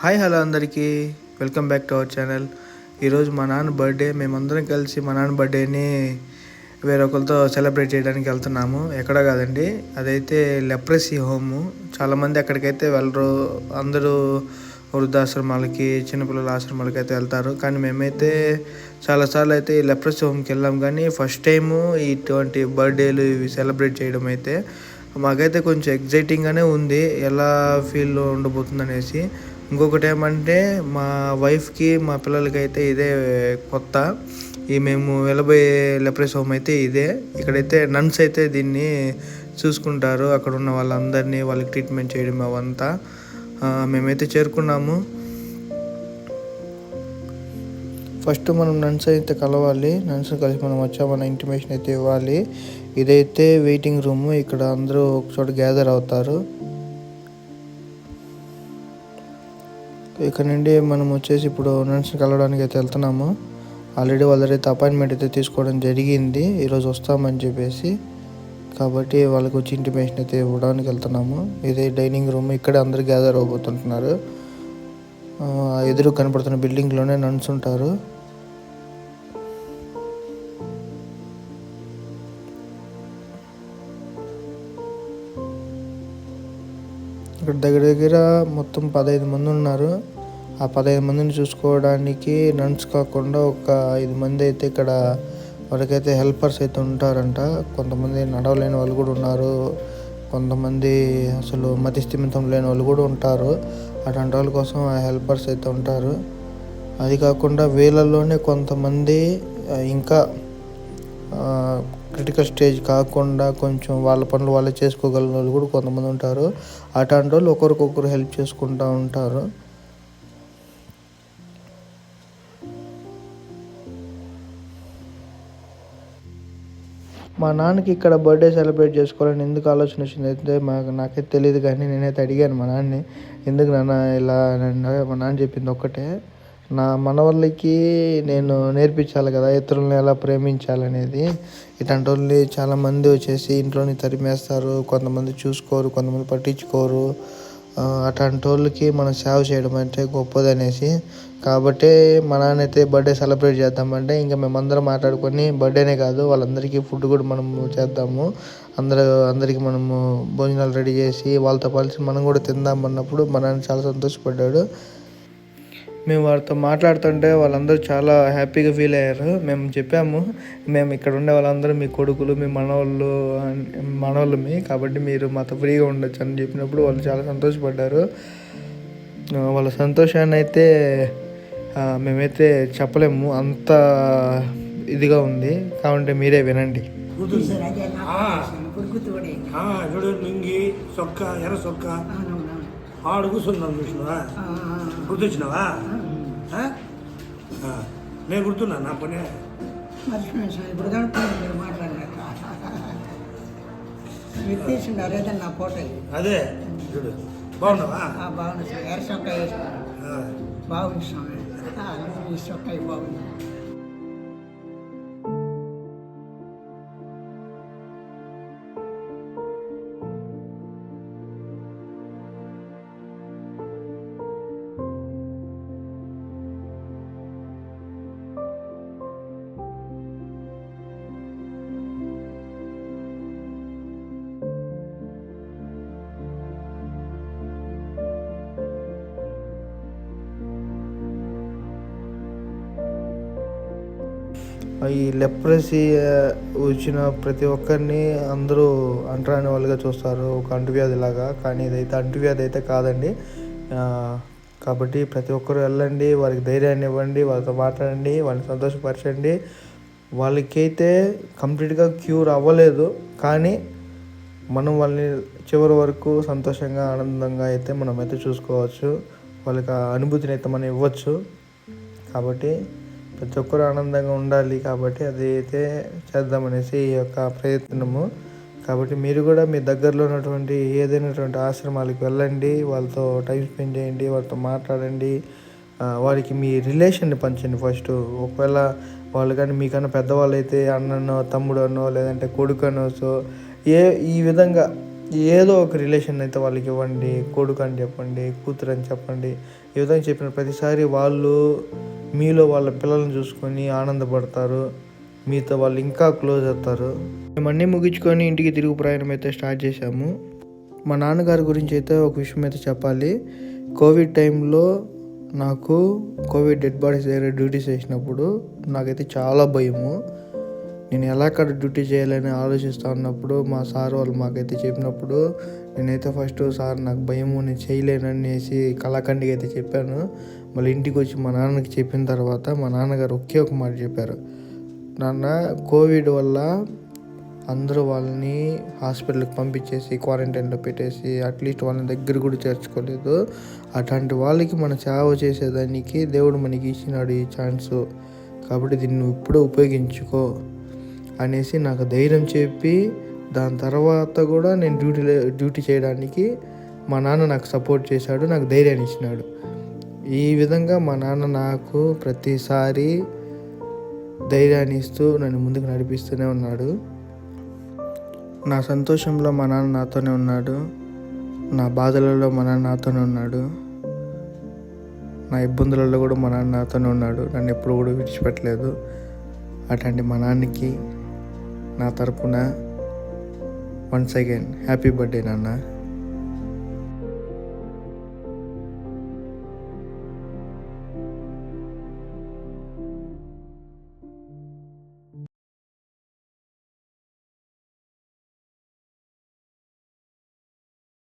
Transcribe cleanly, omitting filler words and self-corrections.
Hi hello అందరికీ welcome back to our channel. ఈరోజు మా నాన్న బర్త్డే. మేమందరం కలిసి మా నాన్న బర్త్డేని వేరొకరితో సెలబ్రేట్ చేయడానికి వెళ్తున్నాము. ఎక్కడ కాదండి, అదైతే లెప్రసీ హోము. చాలామంది అక్కడికైతే వెళ్ళరు. అందరూ వృద్ధాశ్రమాలకి, చిన్నపిల్లల ఆశ్రమాలకి అయితే వెళ్తారు. కానీ మేమైతే చాలాసార్లు అయితే ఈ లెప్రసీ హోమ్కి వెళ్ళాం. కానీ ఫస్ట్ టైము ఇటువంటి బర్త్డేలు ఇవి సెలబ్రేట్ చేయడం అయితే మాకైతే కొంచెం ఎగ్జైటింగ్గానే ఉంది, ఎలా ఫీల్ ఉండబోతుంది అనేసి. ఇంకొకటి ఏమంటే మా వైఫ్కి, మా పిల్లలకి అయితే ఇదే కొత్త. ఈ మేము వెళ్ళబోయే లెప్రసీ హోమ్ అయితే ఇదే. ఇక్కడైతే నన్స్ అయితే దీన్ని చూసుకుంటారు. అక్కడ ఉన్న వాళ్ళందరినీ వాళ్ళకి ట్రీట్మెంట్ చేయడం అవంతా. మేమైతే చేరుకున్నాము. ఫస్ట్ మనం నన్స్ అయితే కలవాలి. నన్స్ కలిసి మనం వచ్చామన్న ఇంటిమేషన్ అయితే ఇవ్వాలి. ఇదైతే వెయిటింగ్ రూము. ఇక్కడ అందరూ ఒకచోట గ్యాదర్ అవుతారు. ఇక్కడ నుండి మనం వచ్చేసి ఇప్పుడు నన్స్ని కలవడానికి అయితే వెళ్తున్నాము. ఆల్రెడీ వాళ్ళైతే అపాయింట్మెంట్ అయితే తీసుకోవడం జరిగింది, ఈరోజు వస్తామని చెప్పేసి. కాబట్టి వాళ్ళకి వచ్చి ఇంటిమేషన్ అయితే ఇవ్వడానికి వెళ్తున్నాము. ఇదే డైనింగ్ రూమ్. ఇక్కడే అందరు గ్యాదర్ అవబోతుంటున్నారు. ఎదురు కనపడుతున్న బిల్డింగ్లోనే నన్స్ ఉంటారు. ఇక్కడ దగ్గర మొత్తం 15 మంది ఉన్నారు. ఆ 15 మందిని చూసుకోవడానికి నన్స్ కాకుండా ఒక 5 మంది అయితే ఇక్కడ వాళ్ళకైతే హెల్పర్స్ అయితే ఉంటారంట. కొంతమంది నడవలేని వాళ్ళు కూడా ఉన్నారు, కొంతమంది అసలు మతిస్థిమితం లేని వాళ్ళు కూడా ఉంటారు. అటువంటి వాళ్ళ కోసం ఆ హెల్పర్స్ అయితే ఉంటారు. అది కాకుండా వీళ్ళలోనే కొంతమంది ఇంకా క్రిటికల్ స్టేజ్ కాకుండా కొంచెం వాళ్ళ పనులు వాళ్ళే చేసుకోగలిగిన వాళ్ళు కూడా కొంతమంది ఉంటారు. అటువంటి వాళ్ళు ఒకరికొకరు హెల్ప్ చేసుకుంటూ ఉంటారు. మా నాన్నకి ఇక్కడ బర్త్డే సెలబ్రేట్ చేసుకోవాలని ఎందుకు ఆలోచన వచ్చింది అయితే నాకైతే తెలియదు. కానీ నేనైతే అడిగాను మా నాన్నని, ఎందుకు నాన్న ఇలా. మా నాన్న చెప్పింది ఒక్కటే, నా మనవాళ్ళకి నేను నేర్పించాలి కదా ఇతరులను ఎలా ప్రేమించాలనేది. ఇట్లాంటి వాళ్ళు చాలామంది వచ్చేసి ఇంట్లోని తరిమేస్తారు, కొంతమంది చూసుకోరు, కొంతమంది పట్టించుకోరు. అట్లాంటి వాళ్ళకి మనం సేవ చేయడం అంటే గొప్పదనేసి. కాబట్టి మా నాన్న అయితే బర్త్డే సెలబ్రేట్ చేద్దామంటే ఇంకా మేమందరం మాట్లాడుకొని, బర్త్డేనే కాదు వాళ్ళందరికీ ఫుడ్ కూడా మనము చేద్దాము, అందరికీ మనము భోజనాలు రెడీ చేసి వాళ్ళతో కలిసి మనం కూడా తిందాం అన్నప్పుడు మా నాన్న చాలా సంతోషపడ్డాడు. మేము వారితో మాట్లాడుతుంటే వాళ్ళందరూ చాలా హ్యాపీగా ఫీల్ అయ్యారు. మేము చెప్పాము, మేము ఇక్కడ ఉండే వాళ్ళందరూ మీ కొడుకులు, మీ మనవాళ్ళమి, కాబట్టి మీరు మాతో ఫ్రీగా ఉండొచ్చు అని చెప్పినప్పుడు వాళ్ళు చాలా సంతోషపడ్డారు. వాళ్ళ సంతోషాన్ని అయితే మేమైతే చెప్పలేము, అంత ఇదిగా ఉంది. కాబట్టి మీరే వినండి. నింగి సొక్క ఎర్ర సొక్క ఆడు కూర్చున్నాను, చూసినావా? గుర్తొచ్చినావా? నేను గుర్తున్నా, నా పని నా ఫోటో అదే చూడు. బాగున్నావా? బాగున్నా సార్. ఎర్ర సొక్క వేసుకున్నాను, బాగుంది స్వామి. ఈ సొక్క బాగుంది. ఈ లెప్రసీ వచ్చిన ప్రతి ఒక్కరిని అందరూ అంటరాని వాళ్ళుగా చూస్తారు, ఒక అంటువ్యాధి లాగా. కానీ ఇదైతే అంటువ్యాధి అయితే కాదండి. కాబట్టి ప్రతి ఒక్కరు వెళ్ళండి, వారికి ధైర్యాన్ని ఇవ్వండి, వాళ్ళతో మాట్లాడండి, వాళ్ళని సంతోషపరచండి. వాళ్ళకైతే కంప్లీట్గా క్యూర్ అవ్వలేదు, కానీ మనం వాళ్ళని చివరి వరకు సంతోషంగా, ఆనందంగా అయితే మనమైతే చూసుకోవచ్చు. వాళ్ళకి ఆ అనుభూతిని అయితే మనం ఇవ్వచ్చు. కాబట్టి ప్రతి ఒక్కరు ఆనందంగా ఉండాలి. కాబట్టి అది అయితే చేద్దామనేసి ఈ యొక్క ప్రయత్నము. కాబట్టి మీరు కూడా మీ దగ్గరలో ఉన్నటువంటి ఏదైనటువంటి ఆశ్రమాలకు వెళ్ళండి, వాళ్ళతో టైం స్పెండ్ చేయండి, వాళ్ళతో మాట్లాడండి. వారికి మీ రిలేషన్ని పంచండి ఫస్ట్. ఒకవేళ వాళ్ళు కానీ మీకన్నా పెద్దవాళ్ళు అయితే అన్ననో, తమ్ముడనో, లేదంటే కొడుకనో, ఈ విధంగా ఏదో ఒక రిలేషన్ అయితే వాళ్ళకి ఇవ్వండి, కొడుకు అని చెప్పండి, కూతురు అని చెప్పండి. ఈ విధంగా చెప్పిన ప్రతిసారి వాళ్ళు మీలో వాళ్ళ పిల్లల్ని చూసుకొని ఆనందపడతారు, మీతో వాళ్ళు ఇంకా క్లోజ్ అవుతారు. మేము అన్నీ ముగించుకొని ఇంటికి తిరుగు ప్రయాణం అయితే స్టార్ట్ చేశాము. మా నాన్నగారి గురించి అయితే ఒక విషయం అయితే చెప్పాలి. కోవిడ్ టైంలో నాకు కోవిడ్ డెడ్ బాడీస్ దగ్గర డ్యూటీ చేసినప్పుడు నాకైతే చాలా భయము. నేను ఎలా అక్కడ డ్యూటీ చేయాలని ఆలోచిస్తూ ఉన్నప్పుడు మా సార్ వాళ్ళు మాకైతే చెప్పినప్పుడు నేనైతే ఫస్ట్ సార్ నాకు భయము, నేను చేయలేననేసి కళాఖండిగా అయితే చెప్పాను. మళ్ళీ ఇంటికి వచ్చి మా నాన్నకి చెప్పిన తర్వాత మా నాన్నగారు ఒకే ఒక మాట చెప్పారు, నాన్న కోవిడ్ వల్ల అందరూ వాళ్ళని హాస్పిటల్కి పంపించేసి క్వారంటైన్లో పెట్టేసి అట్లీస్ట్ వాళ్ళని దగ్గర కూడా చేర్చుకోలేదు. అట్లాంటి వాళ్ళకి మనం సేవ చేసేదానికి దేవుడు మనకి ఇచ్చినాడు ఈ ఛాన్సు, కాబట్టి దీన్ని నువ్వు ఇప్పుడే ఉపయోగించుకో అనేసి నాకు ధైర్యం చెప్పి, దాని తర్వాత కూడా నేను డ్యూటీ చేయడానికి మా నాన్న నాకు సపోర్ట్ చేశాడు, నాకు ధైర్యాన్ని ఇచ్చినాడు. ఈ విధంగా మా నాన్న నాకు ప్రతిసారి ధైర్యాన్ని ఇస్తూ నన్ను ముందుకు నడిపిస్తూనే ఉన్నాడు. నా సంతోషంలో మా నాన్న నాతోనే ఉన్నాడు, నా బాధలలో మా నాన్న నాతోనే ఉన్నాడు, నా ఇబ్బందులలో కూడా మా నాన్న నాతోనే ఉన్నాడు, నన్ను ఎప్పుడు కూడా విడిచిపెట్టలేదు. అట్లాంటి మా నాన్నకి నా తరపున వన్స్ అగైన్ హ్యాపీ బర్త్డే నాన్న.